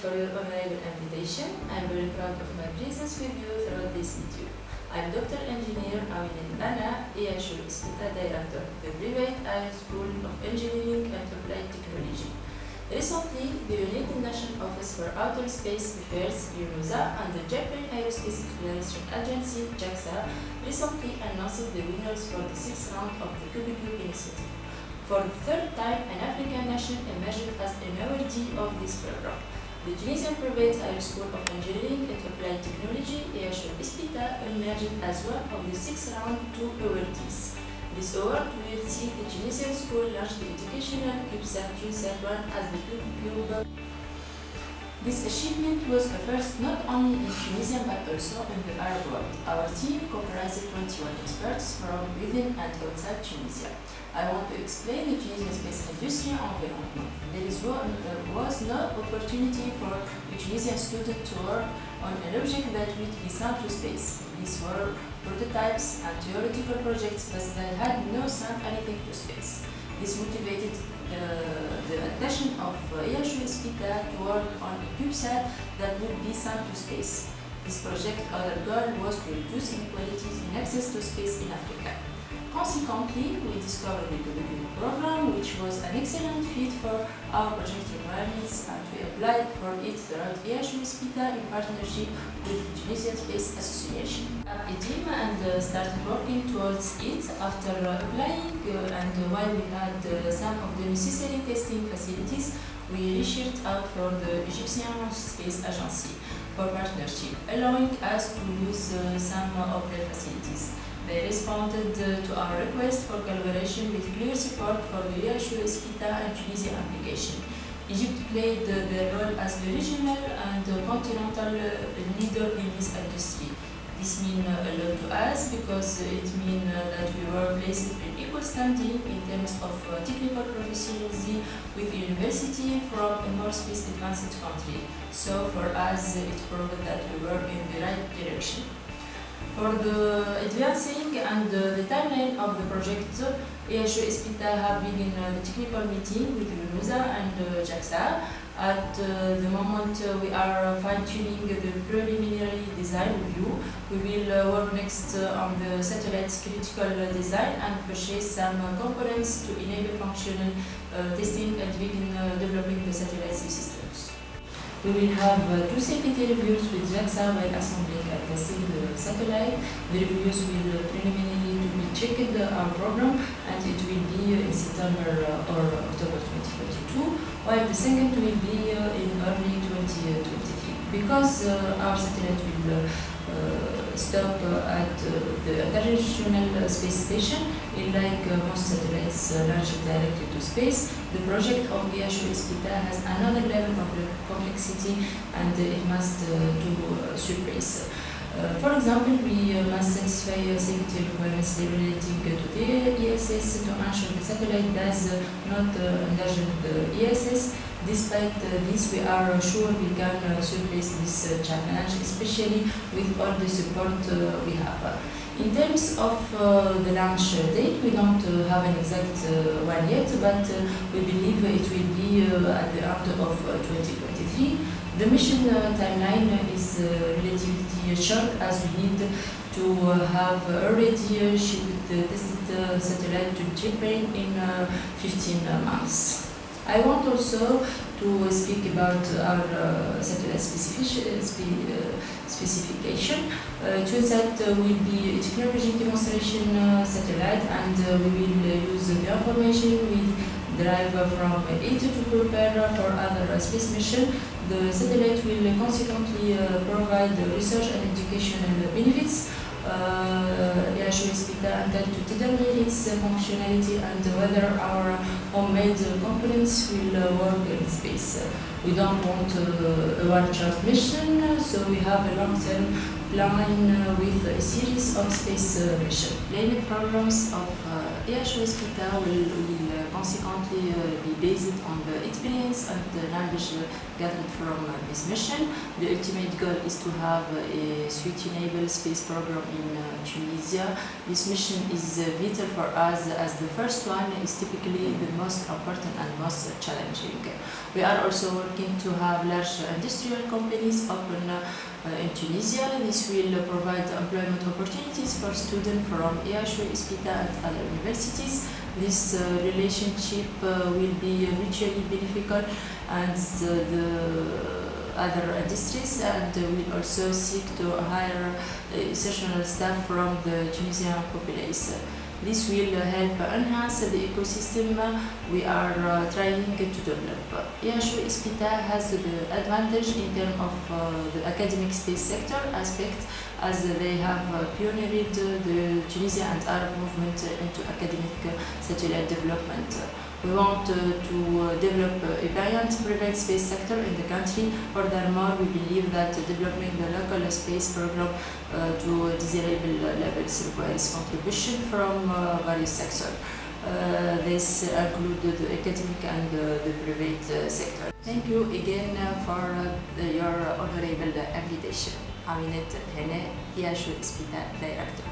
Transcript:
for your honorable invitation. I'm very proud of my presence with you throughout this video. I'm Dr. Engineer Hana Aouinet, ESPITA Director of the Private High School of Engineering and Applied Technology. Recently, the United Nations Office for Outer Space Affairs, UNOSA, and the Japan Aerospace Exploration Agency, JAXA, recently announced the winners for the 6th round of the CubeSat initiative. For the third time, an African nation emerged as an awardee of this program. The Tunisian Private High School of Engineering and Applied Technology, ESPITA, emerged as one of the 6th round 2 awardees. This award will see the Tunisian school launch the educational CubeSat TUNSAT-1 as the Cube. This achievement was a first not only in Tunisia but also in the Arab world. Our team comprised 21 experts from within and outside Tunisia. I want to explain the Tunisian space industry environment. There was no opportunity for the Tunisian student to work on an object that would be sent to space. These were prototypes and theoretical projects, but they had no sent anything to space. This motivated the attention of ESPITA to work on a CubeSat that would be sent to space. This project's other goal was to reduce inequalities in access to space in Africa. Consequently, we discovered the CubeSat program, which was an excellent fit for our project requirements, and we applied for it throughout ESPITA in partnership with the Tunisian Space Association. A team and started working towards it after applying, and while we had some of the necessary testing facilities, we reached out for the Egyptian Space Agency for partnership, allowing us to use some of their facilities. They responded to our request for collaboration with clear support for the ESPITA and Tunisia application. Egypt played their role as the regional and continental leader in this industry. This means a lot to us because it means that we were placed in equal standing in terms of technical proficiency with a university from a more space advanced country. So for us, it proved that we were in the right direction. For the advancing and the timeline of the project, ESPITA have been in the technical meeting with UNOSA and JAXA. At the moment, we are fine-tuning the preliminary design review. We will work next on the satellite's critical design and purchase some components to enable functional testing and begin developing the satellite systems. We will have 2 safety reviews with JAXA while assembling and testing the satellite. The reviews will preliminarily to be checked our program, and it will be in September or October 2022, while the second will be in early 2023. Because our satellite will stop at the International Space Station, like most satellites launched directly to space, the project of ESPITA has another level of complexity, and it must do surprise. For example, we must satisfy safety requirements relating to the ESS to ensure the satellite does not endanger the ESS. Despite this, we are sure we can surpass this challenge, especially with all the support we have. In terms of the launch date, we don't have an exact one yet, but we believe it will be at the end of 2023. The mission timeline is relatively short, as we need to have already shipped the tested satellite to Japan in 15 months. I want also to speak about our satellite specification. TUNSAT will be a technology demonstration satellite, and we will use the information we derive from it to prepare for other space missions. The satellite will consequently provide research and educational benefits. ESPITA intends to determine its functionality and whether our homemade components will work in space. We don't want a one-shot mission, so we have a long-term plan with a series of space missions. Planned programs of ESPITA will consequently be based on the experience and the knowledge gathered from this mission. The ultimate goal is to have a sustainable space program in Tunisia. This mission is vital for us as the first one is typically the most important and most challenging. We are also working to have large industrial companies open in Tunisia. This will provide employment opportunities for students from ESPITA and other universities. This relationship will be mutually beneficial and the other industries, and will also seek to hire exceptional staff from the Tunisian populace. This will help enhance the ecosystem we are trying to develop. ESPITA has the advantage in terms of the academic space sector aspect, as they have pioneered the Tunisian and Arab movement into academic satellite development. We want to develop a buoyant private space sector in the country. Furthermore, we believe that developing the local space program to desirable levels requires contribution from various sectors. This includes the academic and the private sector. Thank you again for your honorable invitation. Hana Aouinet, ESPITA Director.